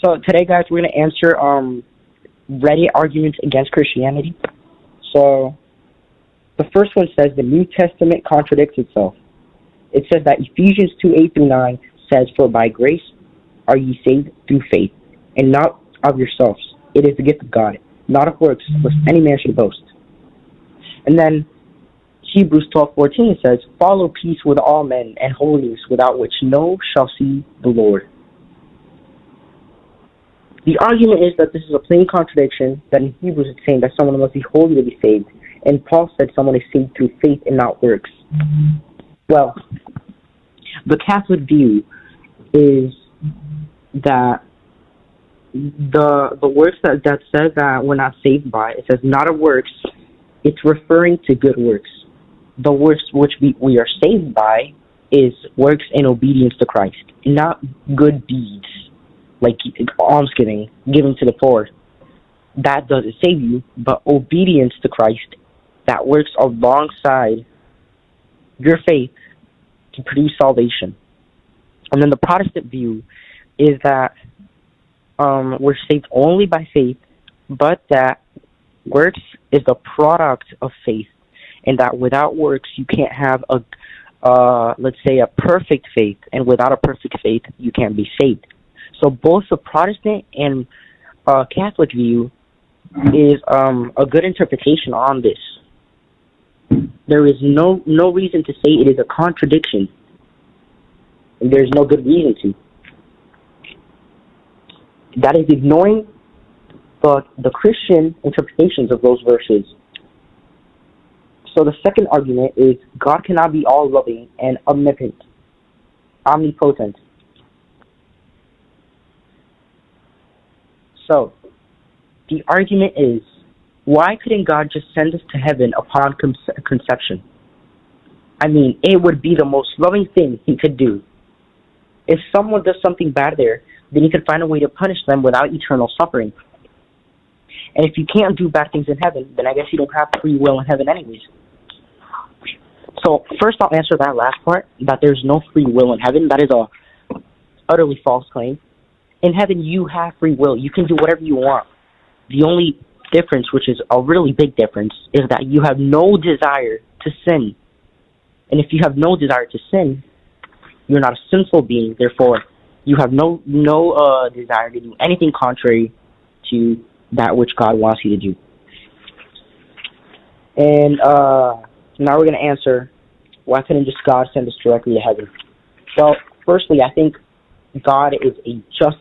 So today, guys, we're gonna answer Reddit arguments against Christianity. So the first one says the New Testament contradicts itself. It says that Ephesians 2:8-9 says, "For by grace are ye saved through faith, and not of yourselves. It is the gift of God, not of works, lest any man should boast." And then Hebrews 12:14 says, "Follow peace with all men and holiness, without which no shall see the Lord." The argument is that this is a plain contradiction, that in Hebrews it's saying that someone must be holy to be saved, and Paul said someone is saved through faith and not works. Well, the Catholic view is that the works that says that we're not saved by, it says not of works, it's referring to good works. The works which we are saved by is works in obedience to Christ, not good deeds, like almsgiving, giving to the poor. That doesn't save you, but obedience to Christ that works alongside your faith to produce salvation. And then the Protestant view is that we're saved only by faith, but that works is the product of faith, and that without works you can't have let's say a perfect faith, and without a perfect faith you can't be saved. So both the Protestant and Catholic view is a good interpretation on this. There is no reason to say it is a contradiction, and there's no good reason to. That is ignoring the Christian interpretations of those verses. So the second argument is God cannot be all-loving and omnipotent. So the argument is, why couldn't God just send us to heaven upon conception? I mean, it would be the most loving thing he could do. If someone does something bad there, then he could find a way to punish them without eternal suffering. And if you can't do bad things in heaven, then I guess you don't have free will in heaven anyways. So first I'll answer that last part, that there's no free will in heaven. That is a utterly false claim. In heaven, you have free will. You can do whatever you want. The only difference, which is a really big difference, is that you have no desire to sin. And if you have no desire to sin, you're not a sinful being. Therefore, you have no desire to do anything contrary to that which God wants you to do. And now we're going to answer, why couldn't just God send us directly to heaven? Well, firstly, I think God is a just